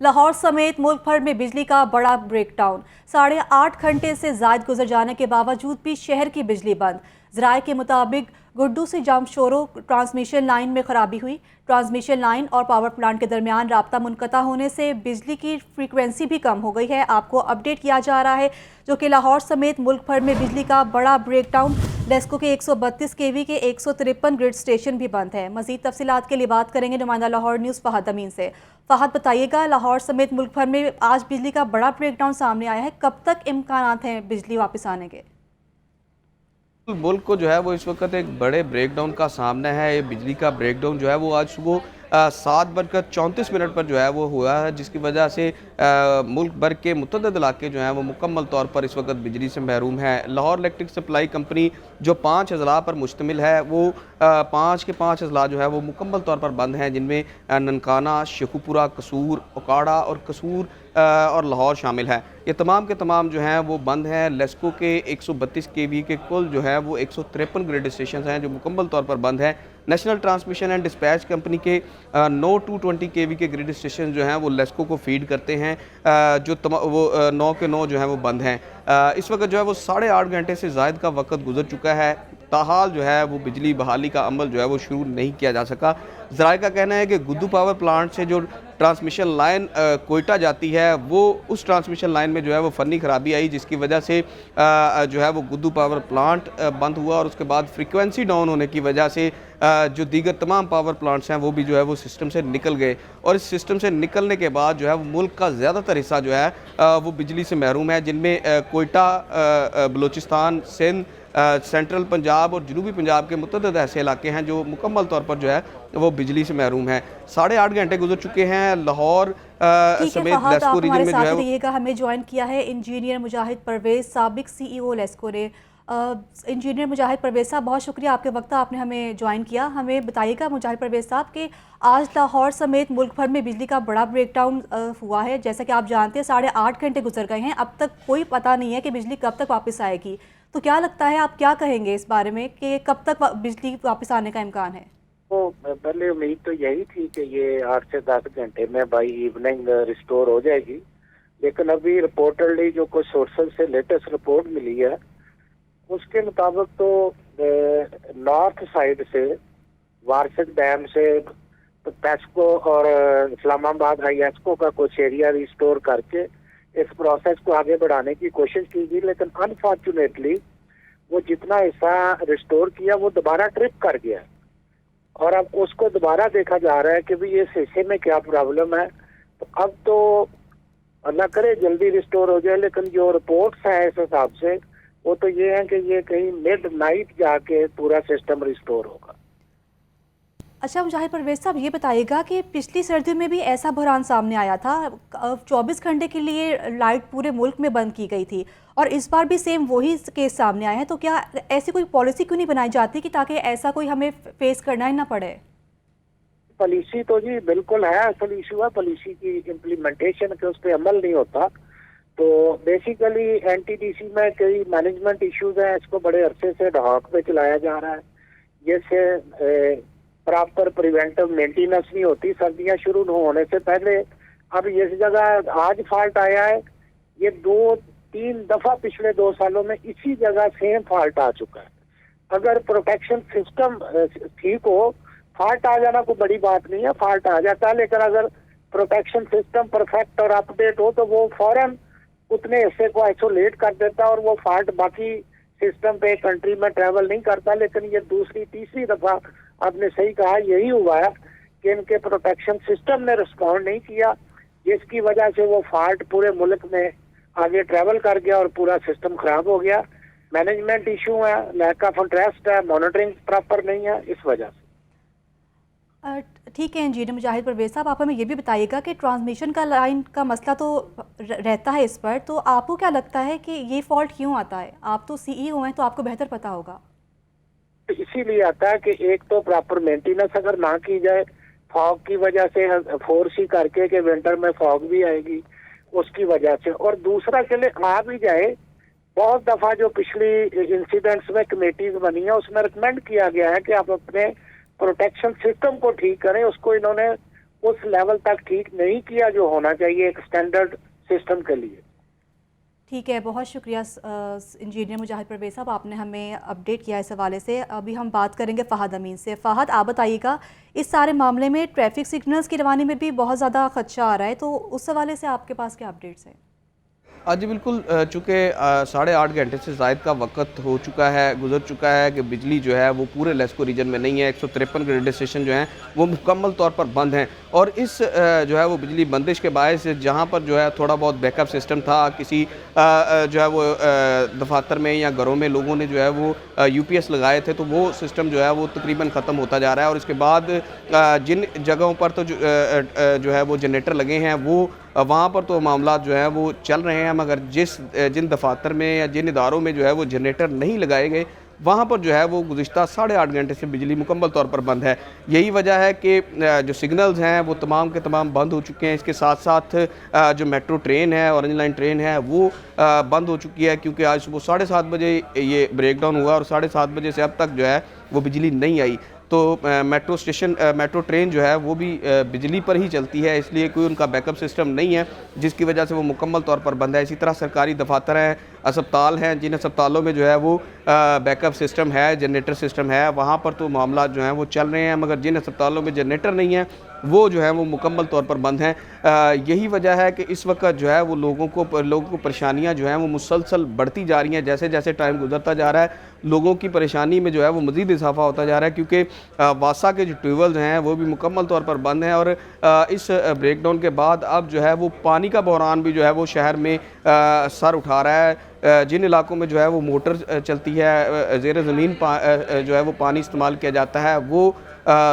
लाहौर समेत मुल्क भर में बिजली का बड़ा ब्रेकडाउन। 8.5 घंटे से ज्यादा गुजर जाने के बावजूद भी शहर की बिजली बंद। ज़राए के मुताबिक गुड्डू से जामशोरो ट्रांसमिशन लाइन में खराबी हुई। ट्रांसमिशन लाइन और पावर प्लांट के दरमियान राब्ता मुनक़ता होने से बिजली की फ्रीक्वेंसी भी कम हो गई है। आपको अपडेट किया जा रहा है जो कि लाहौर समेत मुल्क भर में बिजली का बड़ा ब्रेकडाउन। लेस्को के 132 केवी के 153 ग्रिड स्टेशन भी बंद है। मजीद तफसीलात के लिए बात करेंगे नुमाइंदा लाहौर न्यूज़ फहद अमीन से। फहद, बताइएगा, लाहौर समेत मुल्क भर में आज बिजली का बड़ा ब्रेकडाउन सामने आया है, कब तक इम्कानात हैं बिजली वापस आने के? मुल्क को जो है वो इस वक्त एक बड़े ब्रेकडाउन का सामना है। ये बिजली का ब्रेकडाउन जो है वो आज सुबह 7:34 पर जो है वो हुआ है, जिसकी वजह से मुल्क भर के मुतअद्दिद इलाके जो हैं वो मुकम्मल तौर पर इस वक्त बिजली से महरूम है। लाहौर इलेक्ट्रिक सप्लाई कंपनी जो 5 अजला पर मुश्तमिल है, वो 5 के 5 अजला जो है वो मुकम्मल तौर पर बंद हैं, जिनमें ननकाना, शेखुपुरा, कसूर, ओकाड़ा और कसूर और लाहौर शामिल है। ये तमाम के तमाम जो हैं वो बंद हैं। लेस्को के 132 केवी के कुल जो है वो 153 ग्रिड स्टेशन हैं जो मुकम्मल तौर पर बंद हैं। National transmission and dispatch company के 9 220 केवी के ग्रिड स्टेशन जो हैं वो लेस्को को फीड करते हैं, जो वो 9 के 9 जो हैं वो बंद हैं। इस वक्त जो है वो 8.5 घंटे से ज़ायद का वक्त गुजर चुका है, ताहाल जो है वो बिजली बहाली का अमल जो है वो शुरू नहीं किया जा सका। ज़राए का कहना है कि गुड्डू पावर प्लांट से जो ट्रांसमिशन लाइन कोयटा जाती है, वो उस ट्रांसमिशन लाइन में जो है वो फ़नी ख़राबी आई, जिसकी वजह से जो है वो गुड्डू पावर प्लांट बंद हुआ और उसके बाद फ्रीक्वेंसी डाउन होने की वजह से जो दीगर तमाम पावर प्लांट्स हैं वो भी जो है वो सिस्टम से निकल गए। और इस सिस्टम से निकलने के बाद जो है वो मुल्क का ज़्यादातर हिस्सा जो है वो बिजली से महरूम है, जिनमें कोयटा, बलूचिस्तान, सिंध, सेंट्रल पंजाब और जनूबी पंजाब के मुतअद्दिद ऐसे इलाके हैं जो मुकम्मल तौर पर जो है वो बिजली से महरूम है। 8.5 घंटे गुजर चुके हैं। लाहौर समेत लेस्को रीजन में जो है रहिएगा। हमें ज्वाइन किया है इंजीनियर मुजाहिद परवेज़, साबिक CEO लेस्को ने। इंजीनियर मुजाहिद परवेज़ साहब, बहुत शुक्रिया आपके वक्त आपने हमें ज्वाइन किया। हमें बताइएगा मुजाहिद परवेज़ साहब कि आज लाहौर समेत मुल्क भर में बिजली का बड़ा ब्रेकडाउन हुआ है। जैसा कि आप जानते हैं 8.5 घंटे गुजर गए हैं, अब तक कोई पता नहीं है कि बिजली कब तक वापस आएगी। तो क्या लगता है, आप क्या कहेंगे इस बारे में कि कब तक बिजली वापस आने का इम्कान है? तो पहले उम्मीद तो यही थी कि ये 8 से 10 घंटे में बाई इवनिंग रिस्टोर हो जाएगी, लेकिन अभी रिपोर्टडली जो कुछ सोर्सेज से लेटेस्ट रिपोर्ट मिली है उसके मुताबिक तो नॉर्थ साइड से वारसिक डैम से तो पेस्को और इस्लामाबाद ISCO का कुछ एरिया रिस्टोर करके इस प्रोसेस को आगे बढ़ाने की कोशिश की गई, लेकिन अनफॉर्चुनेटली वो जितना हिस्सा रिस्टोर किया वो दोबारा ट्रिप कर गया और अब उसको दोबारा देखा जा रहा है कि भाई इस हिस्से में क्या प्रॉब्लम है। तो अब तो अल्लाह करे जल्दी रिस्टोर हो जाए, लेकिन जो रिपोर्ट्स हैं इस हिसाब से वो तो ये है कि ये कहीं मिड नाइट जाके पूरा सिस्टम रिस्टोर होगा। अच्छा मुजाहिद परवेज़ साहब, ये बताइएगा कि पिछली सर्दियों में भी ऐसा बहरान सामने आया था, 24 घंटे के लिए लाइट पूरे मुल्क में बंद की गई थी और इस बार भी सेम वही केस सामने आया है। तो क्या ऐसी कोई पॉलिसी क्यों नहीं बनाई जाती कि ताकि ऐसा कोई हमें फेस करना ही ना पड़े? पॉलिसी तो जी बिल्कुल है, असल इशू है पॉलिसी की इम्प्लीमेंटेशन के, उस पर अमल नहीं होता। तो बेसिकली NTDC में कई मैनेजमेंट इश्यूज हैं, इसको बड़े अरसे से ढाक पे चलाया जा रहा है, जैसे प्रॉपर प्रिवेंटिव मेंटेनेंस नहीं होती सर्दियां शुरू होने से पहले। अब इस जगह आज फॉल्ट आया है, ये 2-3 दफा पिछले 2 सालों में इसी जगह सेम फॉल्ट आ चुका है। अगर प्रोटेक्शन सिस्टम ठीक हो, फॉल्ट आ जाना कोई बड़ी बात नहीं है, फॉल्ट आ जाता है, लेकिन अगर प्रोटेक्शन सिस्टम परफेक्ट और अपडेट हो तो वो फौरन उतने हिस्से को आइसोलेट कर देता है और वो फॉल्ट बाकी सिस्टम पे कंट्री में ट्रेवल नहीं करता। लेकिन ये दूसरी तीसरी दफा आपने सही कहा यही हुआ है कि इनके प्रोटेक्शन सिस्टम ने रिस्पॉन्ड नहीं किया, जिसकी वजह से वो फॉल्ट पूरे मुल्क में आगे ट्रेवल कर गया और पूरा सिस्टम खराब हो गया। मैनेजमेंट इशू है, लैक ऑफ इंटरेस्ट है, मॉनिटरिंग प्रॉपर नहीं है, इस वजह से। ठीक है इंजीनियर मुजाहिद परवेज़ साहब, आप हमें ये भी बताइएगा कि ट्रांसमिशन का लाइन का मसला तो रहता है इस पर, तो आपको क्या लगता है कि ये फॉल्ट क्यों आता है? आप तो CEO हैं तो आपको बेहतर पता होगा। इसीलिए आता है कि एक तो प्रॉपर मेंटेनेंस अगर ना की जाए, फॉग की वजह से फोर्स ही करके कि विंटर में फॉग भी आएगी उसकी वजह से, और दूसरा चले आ भी जाए, बहुत दफा जो पिछली इंसिडेंट्स में कमेटीज बनी है उसमें रिकमेंड किया गया है कि आप अपने प्रोटेक्शन सिस्टम को ठीक करें, उसको इन्होंने उस लेवल तक ठीक नहीं किया जो होना चाहिए एक स्टैंडर्ड सिस्टम के लिए। ठीक है, बहुत शुक्रिया इंजीनियर मुजाहिद परवेज़ साहब, आपने हमें अपडेट किया इस हवाले से। अभी हम बात करेंगे फ़हद अमीन से। फ़हद, आप बताइएगा, इस सारे मामले में ट्रैफिक सिग्नल्स की रवानी में भी बहुत ज़्यादा खदशा आ रहा है, तो उस हवाले से आपके पास क्या अपडेट्स हैं? जी बिल्कुल, चूँकि 8.5 घंटे से ज़ायद का वक्त हो चुका है, गुजर चुका है कि बिजली जो है वो पूरे लेस्को रीजन में नहीं है। 153 रेडियो स्टेशन जो हैं वो मुकम्मल तौर पर बंद हैं, और इस जो है वो बिजली बंदिश के बायस जहाँ पर जो है थोड़ा बहुत बैकअप सिस्टम था, किसी जो है वो दफातर में या घरों में लोगों ने जो है वो UPS लगाए थे, तो वो सिस्टम जो है वो तकरीबन ख़त्म होता जा रहा है। और इसके बाद जिन जगहों पर तो जो है वो जनरेटर लगे हैं वो वहाँ पर तो मामला जो है वो चल रहे हैं, मगर जिन दफातर में या जिन इदारों में जो है वो जनरेटर नहीं लगाए गए, वहाँ पर जो है वो गुज़िश्ता 8.5 घंटे से बिजली मुकम्मल तौर पर बंद है। यही वजह है कि जो सिग्नल्स हैं वो तमाम के तमाम बंद हो चुके हैं। इसके साथ साथ जो मेट्रो ट्रेन है, ऑरेंज लाइन ट्रेन है, वो बंद हो चुकी है, क्योंकि आज सुबह 7:30 बजे ये ब्रेक डाउन हुआ और 7:30 बजे से अब तक जो है वो बिजली नहीं आई। तो मेट्रो ट्रेन जो है वो भी बिजली पर ही चलती है, इसलिए कोई उनका बैकअप सिस्टम नहीं है, जिसकी वजह से वो मुकम्मल तौर पर बंद है। इसी तरह सरकारी दफातर हैं, अस्पताल हैं, जिन अस्पतालों में जो है वो बैकअप सिस्टम है, जनरेटर सिस्टम है, वहाँ पर तो मामला जो हैं वो चल रहे हैं, मगर जिन अस्पतालों में जनरेटर नहीं है वो जो है वो मुकम्मल तौर पर बंद हैं। यही वजह है कि इस वक्त जो है वो लोगों को परेशानियाँ जो हैं वो मुसलसल बढ़ती जा रही हैं। जैसे जैसे टाइम गुजरता जा रहा है, लोगों की परेशानी में जो है वो मज़ीद इजाफा होता जा रहा है, क्योंकि वासा के जो ट्यूबवेल्स हैं वो भी मुकम्मल तौर पर बंद हैं। और इस ब्रेकडाउन के बाद अब जो है वो पानी का बहरान भी जो है वो शहर में सर उठा रहा है। जिन इलाकों में जो है वो मोटर चलती है, ज़ेर ज़मीन जो है वो पानी इस्तेमाल किया जाता है, वो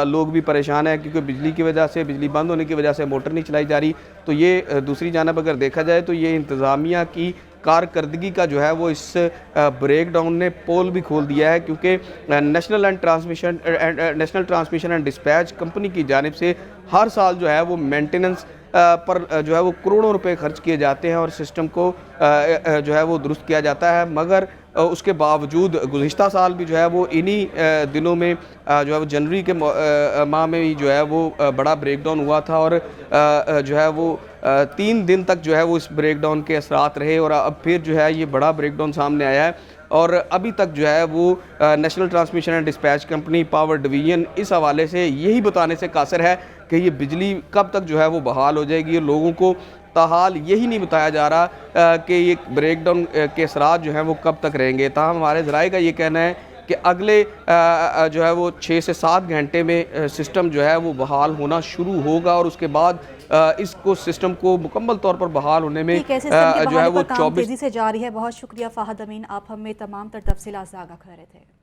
लोग भी परेशान हैं, क्योंकि बिजली की वजह से, बिजली बंद होने की वजह से मोटर नहीं चलाई जा रही। तो ये दूसरी जानब अगर देखा जाए तो ये इंतज़ामिया की कारकर्दगी का जो है वो इस ब्रेक डाउन ने पोल भी खोल दिया है, क्योंकि national transmission and dispatch company की जानिब से हर साल जो है वो मेंटेनेंस पर जो है वो करोड़ों रुपए खर्च किए जाते हैं और सिस्टम को जो है वो दुरुस्त किया जाता है, मगर उसके बावजूद गुज़िश्ता साल भी जो है वो इन्हीं दिनों में जो है वो जनवरी के माह में ही जो है वो बड़ा ब्रेकडाउन हुआ था, और जो है वो 3 दिन तक जो है वो इस ब्रेकडाउन के असरात रहे, और अब फिर जो है ये बड़ा ब्रेकडाउन सामने आया है। और अभी तक जो है वो national transmission and dispatch company power division इस हवाले से यही बताने से कासिर है कि ये बिजली कब तक जो है वो बहाल हो जाएगी। लोगों को ताहाल यही नहीं बताया जा रहा कि ये ब्रेकडाउन के असरात जो हैं वो कब तक रहेंगे। ताहम हमारे ज़राए का ये कहना है कि अगले जो है वो 6 से 7 घंटे में सिस्टम जो है वो बहाल होना शुरू होगा, और उसके बाद इसको सिस्टम को मुकम्मल तौर पर बहाल होने में जो है वो 24 तेज़ी से जारी है। बहुत शुक्रिया फ़हद अमीन, आप हमें तमाम तर तफसीलात से आगाह कर रहे थे।